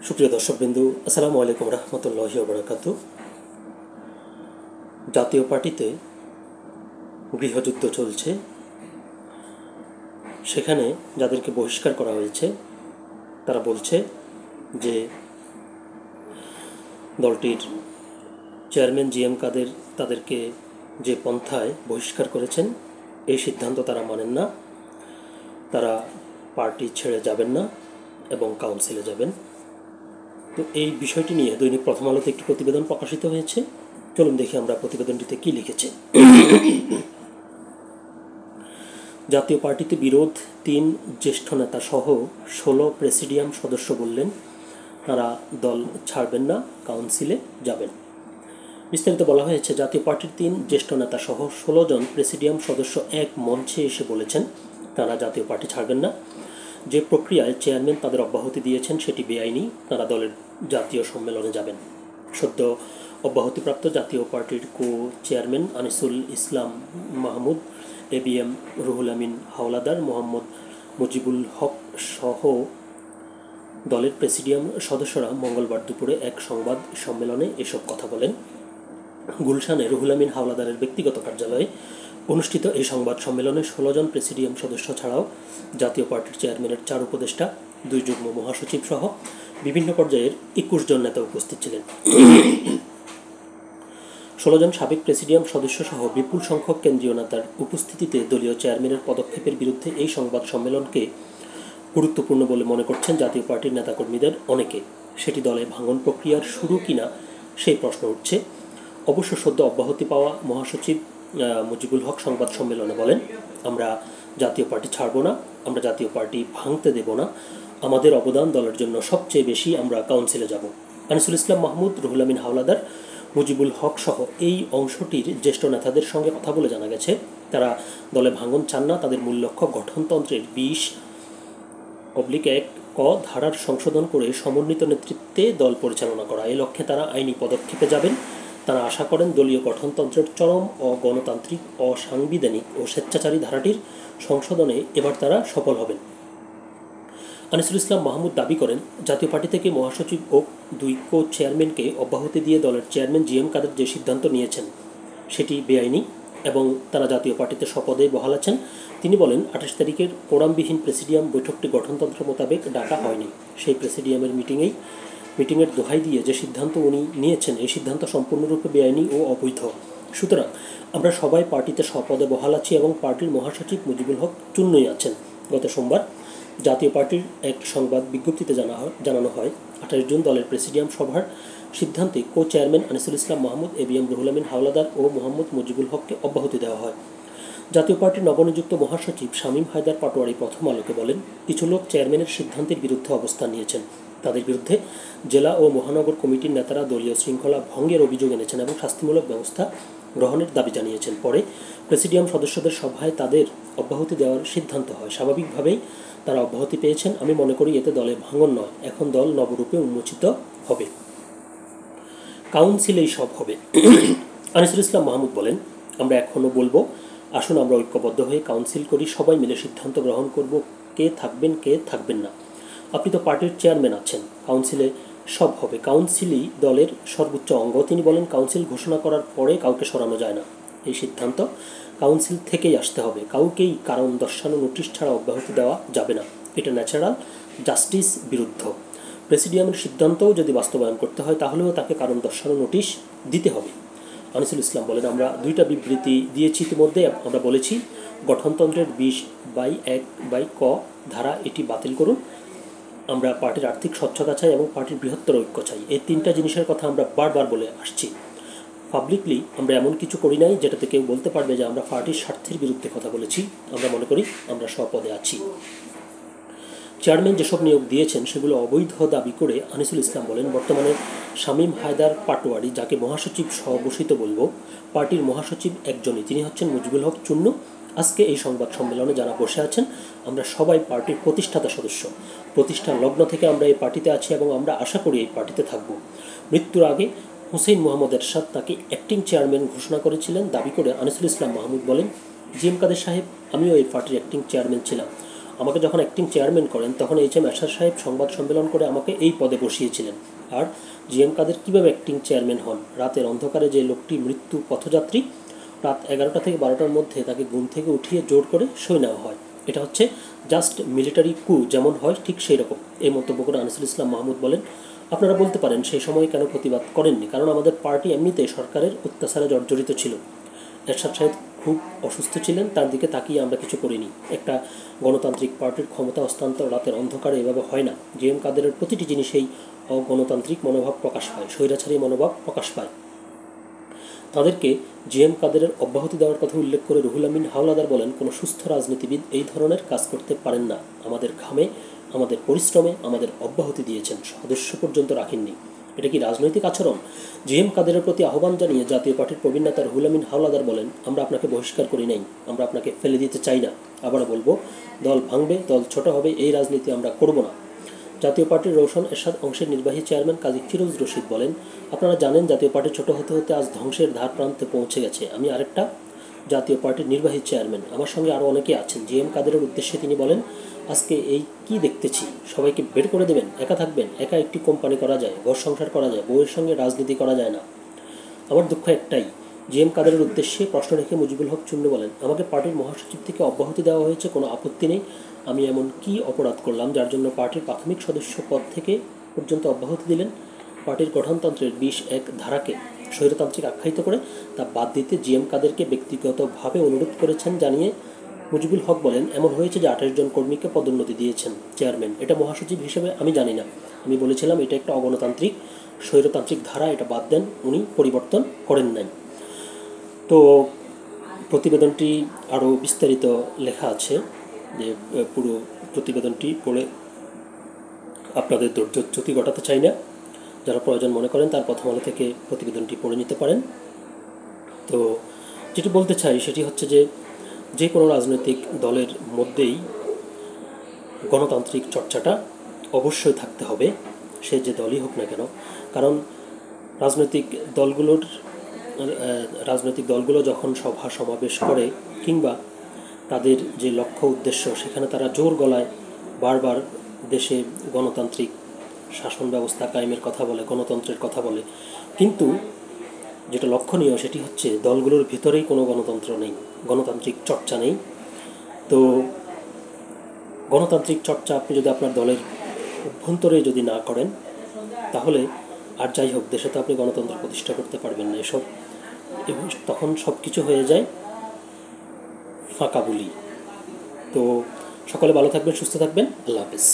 সুপ্রিয় দর্শকবৃন্দু, আসসালামু আলাইকুম রহমতুল্লাহি ওয়া বারাকাতুহু। জাতীয় পার্টিতে গৃহযুদ্ধ চলছে। সেখানে যাদেরকে বহিষ্কার করা হয়েছে তারা বলছে যে দলটির চেয়ারম্যান জিএম কাদের তাদেরকে যে পন্থায় বহিষ্কার করেছেন এই সিদ্ধান্ত তারা মানেন না। তারা পার্টি ছেড়ে যাবেন না এবং কাউন্সিলে যাবেন। তো এই বিষয়টি নিয়ে দৈনিক প্রথম আলোতে একটি প্রতিবেদন প্রকাশিত হয়েছে। চলুন দেখি আমরা প্রতিবেদনটিতে কী লিখেছে। জাতীয় পার্টিতে বিরোধ, 3 জ্যেষ্ঠ নেতা সহ 16 প্রেসিডিয়াম সদস্য বললেন তারা দল ছাড়বেন না, কাউন্সিলে যাবেন। বিস্তারিত বলা হয়েছে, জাতীয় পার্টির 3 জ্যেষ্ঠ নেতা সহ 16 জন প্রেসিডিয়াম সদস্য এক মঞ্চে এসে বলেছেন তারা জাতীয় পার্টি ছাড়বেন না। যে প্রক্রিয়ায় চেয়ারম্যান তাদের অব্যাহতি দিয়েছেন সেটি বেআইনি, তারা দলের জাতীয় সম্মেলনে যাবেন। সদ্য অব্যাহতিপ্রাপ্ত জাতীয় পার্টির চেয়ারম্যান আনিসুল ইসলাম মাহমুদ, এবিএম রুহুল আমিন হাওলাদার, মোহাম্মদ মুজিবুল হক সহ দলের প্রেসিডিয়াম সদস্যরা মঙ্গলবার দুপুরে এক সংবাদ সম্মেলনে এসব কথা বলেন। গুলশানে রুহুল আমিন হাওলাদারের ব্যক্তিগত কার্যালয়ে অনুষ্ঠিত এই সংবাদ সম্মেলনে 16 জন প্রেসিডিয়াম সদস্য ছাড়াও জাতীয় পার্টির চেয়ারম্যানের 4 উপদেষ্টা, 2 যুগ্ম মহাসচিব সহ বিভিন্ন পর্যায়ের 21 জন নেতা উপস্থিত ছিলেন। 16 জন সাবেক প্রেসিডিয়াম সদস্য সহ বিপুল সংখ্যক কেন্দ্রীয় নেতার উপস্থিতিতে দলীয় চেয়ারম্যানের পদক্ষেপের বিরুদ্ধে এই সংবাদ সম্মেলনকে গুরুত্বপূর্ণ বলে মনে করছেন জাতীয় পার্টির নেতাকর্মীদের অনেকে। সেটি দলে ভাঙন প্রক্রিয়ার শুরু কিনা সেই প্রশ্ন উঠছে। অবশ্য সদ্য অব্যাহতি পাওয়া মহাসচিব মুজিবুল হক সংবাদ সম্মেলনে বলেন, আমরা জাতীয় পার্টি ছাড়ব না, আমরা জাতীয় পার্টি ভাঙতে দেব না, আমাদের অবদান দলের জন্য সবচেয়ে বেশি, আমরা কাউন্সিলে যাব। আনিসুল ইসলাম মাহমুদ, রুহুল আমিন হাওলাদার, মুজিবুল হক সহ এই অংশটির জ্যেষ্ঠ নেতাদের সঙ্গে কথা বলে জানা গেছে তারা দলে ভাঙন চান না। তাদের মূল লক্ষ্য গঠনতন্ত্রের 20/1 ক ধারার সংশোধন করে সমন্বিত নেতৃত্বে দল পরিচালনা করা। এই লক্ষ্যে তারা আইনি পদক্ষেপে যাবেন। তারা আশা করেন দলীয় গঠনতন্ত্রের চরম অগণতান্ত্রিক, অসাংবিধানিক ও স্বেচ্ছাচারী ধারাটির সংশোধনে এবার তারা সফল হবেন। আনিসুল ইসলাম মাহমুদ দাবি করেন, জাতীয় পার্টি থেকে মহাসচিব ও 2 চেয়ারম্যানকে অব্যাহতি দিয়ে দলের চেয়ারম্যান জিএম কাদের যে সিদ্ধান্ত নিয়েছেন সেটি বেআইনি এবং তারা জাতীয় পার্টিতে স্বপদে বহাল আছেন। তিনি বলেন, 28 তারিখের কোরামবিহীন প্রেসিডিয়াম বৈঠকটি গঠনতন্ত্র মোতাবেক ডাকা হয়নি। সেই প্রেসিডিয়ামের মিটিংয়ের দোহাই দিয়ে যে সিদ্ধান্ত উনি নিয়েছেন এই সিদ্ধান্ত সম্পূর্ণরূপে বেআইনি ও অবৈধ। সুতরাং আমরা সবাই পার্টিতে স্বপদে বহাল আছি এবং পার্টির মহাসচিব মুজিবুল হক চূন্যই আছেন। গত সোমবার জাতীয় পার্টির এক সংবাদ বিজ্ঞপ্তিতে জানানো হয়, 28 জুন দলের প্রেসিডিয়াম সভার সিদ্ধান্তে চেয়ারম্যান আনিসুল ইসলাম মাহমুদ, এবিএম রুহুল আমিন হাওলাদার ও মোহাম্মদ মুজিবুল হককে অব্যাহতি দেওয়া হয়। জাতীয় পার্টির নবনিযুক্ত মহাসচিব শামীম হায়দার পাটোয়ারি প্রথম আলোকে বলেন, কিছু লোক চেয়ারম্যানের সিদ্ধান্তের বিরুদ্ধে অবস্থান নিয়েছেন। তাদের বিরুদ্ধে জেলা ও মহানগর কমিটির নেতারা দলীয় শৃঙ্খলা ভঙ্গের অভিযোগ এনেছেন এবং শাস্তিমূলক ব্যবস্থা গ্রহণের দাবি জানিয়েছেন। পরে প্রেসিডিয়াম সদস্যদের সভায় তাদের অব্যাহতি দেওয়ার সিদ্ধান্ত হয়। স্বাভাবিকভাবেই তারা অব্যাহতি পেয়েছেন। আমি মনে করি এতে দলে ভাঙন নয়, এখন দল নবরূপে উন্মোচিত হবে, কাউন্সিলেই সব হবে। আনিসুল ইসলাম মাহমুদ বলেন, আমরা এখনও বলবো, আসুন আমরা ঐক্যবদ্ধ হয়ে কাউন্সিল করি, সবাই মিলে সিদ্ধান্ত গ্রহণ করব কে থাকবেন কে থাকবেন না। আপনি তো পার্টির চেয়ারম্যান আছেন, কাউন্সিলে সব হবে, কাউন্সিলই দলের সর্বোচ্চ অঙ্গ। তিনি বলেন, কাউন্সিল ঘোষণা করার পরে কাউকে সরানো যায় না, এই সিদ্ধান্ত কাউন্সিল থেকেই আসতে হবে। কাউকেই কারণ দর্শানো নোটিশ ছাড়া অব্যাহতি দেওয়া যাবে না, এটা ন্যাচারাল জাস্টিস বিরুদ্ধ। প্রেসিডিয়ামের সিদ্ধান্তও যদি বাস্তবায়ন করতে হয় তাহলেও তাকে কারণ দর্শানো নোটিশ দিতে হবে। আনিসুল ইসলাম বলেন, আমরা 2টা বিবৃতি দিয়েছি ইতিমধ্যে। আমরা বলেছি গঠনতন্ত্রের 20/1 ক ধারা এটি বাতিল করুন। আমরা পার্টির আর্থিক স্বচ্ছতা চাই এবং পার্টির বৃহত্তর ঐক্য চাই। এই 3টা জিনিসের কথা আমরা বারবার বলে আসছি। পাবলিকলি আমরা এমন কিছু করি নাই যেটাতে কেউ বলতে পারবে যে আমরা পার্টির স্বার্থের বিরুদ্ধে কথা বলেছি। আমরা মনে করি আমরা স্বপদে আছি। চেয়ারম্যান যেসব নিয়োগ দিয়েছেন সেগুলো অবৈধ দাবি করে আনিসুল ইসলাম বলেন, বর্তমানে শামীম হায়দার পাটোয়ারি, যাকে মহাসচিব স্বঘোষিত বলবো, পার্টির মহাসচিব একজনই, তিনি হচ্ছেন মুজিবুল হক চূন্য। আজকে এই সংবাদ সম্মেলনে যারা বসে আছেন আমরা সবাই পার্টির প্রতিষ্ঠাতা সদস্য। প্রতিষ্ঠার লগ্ন থেকে আমরা এই পার্টিতে আছি এবং আমরা আশা করি এই পার্টিতে থাকব। মৃত্যুর আগে হুসেইন মোহাম্মদ এরশাদ তাকে অ্যাক্টিং চেয়ারম্যান ঘোষণা করেছিলেন দাবি করে আনিসুল ইসলাম মাহমুদ বলেন, জিএম কাদের সাহেব, আমিও এই পার্টির অ্যাক্টিং চেয়ারম্যান ছিলাম, আমাকে যখন অ্যাক্টিং চেয়ারম্যান করেন তখন এইচ.এম. এরশাদ সাহেব সংবাদ সম্মেলন করে আমাকে এই পদে বসিয়েছিলেন। আর জি.এম. কাদের কীভাবে অ্যাক্টিং চেয়ারম্যান হন? রাতের অন্ধকারে যে লোকটি মৃত্যু পথযাত্রী, রাত 11টা থেকে 12টার মধ্যে তাকে ঘুম থেকে উঠিয়ে জোর করে সই নেওয়া হয়। এটা হচ্ছে জাস্ট মিলিটারি কু যেমন হয় ঠিক সেই রকম। এই মন্তব্য করে আনিসুল ইসলাম মাহমুদ বলেন, আপনারা বলতে পারেন সেই সময় কেন প্রতিবাদ করেননি, কারণ আমাদের পার্টি এমনিতেই সরকারের অত্যাচারে জর্জরিত ছিল। এরশাদ সাহেব খুব অসুস্থ ছিলেন, তার দিকে তাকিয়ে আমরা কিছু করিনি। একটা গণতান্ত্রিক পার্টির ক্ষমতা হস্তান্তর রাতের অন্ধকারে এভাবে হয় না। জি.এম. কাদেরের প্রতিটি জিনিসেই অগণতান্ত্রিক মনোভাব প্রকাশ পায়, স্বৈরাচারী মনোভাব প্রকাশ পায়। তাদেরকে জি.এম. কাদেরের অব্যাহতি দেওয়ার কথা উল্লেখ করে রুহুল আমিন হাওলাদার বলেন, কোনো সুস্থ রাজনীতিবিদ এই ধরনের কাজ করতে পারেন না। আমাদের ঘামে, আমাদের পরিশ্রমে আমাদের অব্যাহতি দিয়েছেন, সদস্য পর্যন্ত রাখেননি। এটা কি রাজনৈতিক আচরণ? জি.এম. কাদেরের প্রতি আহ্বান জানিয়ে জাতীয় পার্টির প্রবীণ নেতা রুহুল আমিন হাওলাদার বলেন, আমরা আপনাকে বহিষ্কার করি নাই, আমরা আপনাকে ফেলে দিতে চাই না। আবারও বলবো, দল ভাঙবে, দল ছোট হবে, এই রাজনীতি আমরা করব না। জাতীয় পার্টির রওশন এরশাদ অংশের নির্বাহী চেয়ারম্যান কাজী ফিরোজ রশিদ বলেন, আপনারা জানেন জাতীয় পার্টি ছোট হতে হতে আজ ধ্বংসের ধার প্রান্তে পৌঁছে গেছে। আমি আরেকটা জাতীয় পার্টির নির্বাহী চেয়ারম্যান, আমার সঙ্গে আরও অনেকে আছেন। জি.এম. কাদেরের উদ্দেশ্যে তিনি বলেন, আজকে এই কি দেখতেছি, সবাইকে বের করে দেবেন, একা থাকবেন? একা একটি কোম্পানি করা যায়, ঘর সংসার করা যায়, বউয়ের সঙ্গে রাজনীতি করা যায় না। আমার দুঃখ একটাই। জি.এম. কাদেরের উদ্দেশ্যে প্রশ্ন রেখে মুজিবুল হক চুন্নু বলেন, আমাকে পার্টির মহাসচিব থেকে অব্যাহতি দেওয়া হয়েছে, কোনো আপত্তি নেই। আমি এমন কি অপরাধ করলাম যার জন্য পার্টির প্রাথমিক সদস্য পদ থেকে পর্যন্ত অব্যাহতি দিলেন? পার্টির গঠনতন্ত্রের 21 ধারাকে স্বৈরতান্ত্রিক আখ্যায়িত করে তা বাদ দিতে জি.এম. কাদেরকে ব্যক্তিগতভাবে অনুরোধ করেছেন জানিয়ে মুজিবুল হক বলেন, এমন হয়েছে যে 28 জন কর্মীকে পদোন্নতি দিয়েছেন চেয়ারম্যান। এটা মহাসচিব হিসেবে আমি জানি না। আমি বলেছিলাম এটা একটা অগণতান্ত্রিক স্বৈরতান্ত্রিক ধারা, এটা বাদ দেন। উনি পরিবর্তন করেন নাই। তো প্রতিবেদনটি আরও বিস্তারিত লেখা আছে, যে পুরো প্রতিবেদনটি পড়ে আপনাদের ধৈর্যচ্যুতি ঘটাতে চাই না। যারা প্রয়োজন মনে করেন তার প্রথম আলো থেকে প্রতিবেদনটি পড়ে নিতে পারেন। তো যেটি বলতে চাই সেটি হচ্ছে যে কোনো রাজনৈতিক দলের মধ্যেই গণতান্ত্রিক চর্চাটা অবশ্যই থাকতে হবে, সে যে দলই হোক না কেন। কারণ রাজনৈতিক দলগুলো যখন সভা সমাবেশ করে কিংবা তাদের যে লক্ষ্য উদ্দেশ্য, সেখানে তারা জোর গলায় বারবার দেশে গণতান্ত্রিক শাসন ব্যবস্থা কায়েমের কথা বলে, গণতন্ত্রের কথা বলে, কিন্তু যেটা লক্ষণীয় সেটি হচ্ছে দলগুলোর ভিতরেই কোনো গণতন্ত্র নেই, গণতান্ত্রিক চর্চা নেই। তো গণতান্ত্রিক চর্চা আপনি যদি আপনার দলের অভ্যন্তরে যদি না করেন, তাহলে আর যাই হোক দেশে তো আপনি গণতন্ত্র প্রতিষ্ঠা করতে পারবেন না। তখন সব কিছু হয়ে যায় ফাঁকা বুলি। তো সকলে ভালো থাকবেন, সুস্থ থাকবেন, আল্লাহ হাফেজ।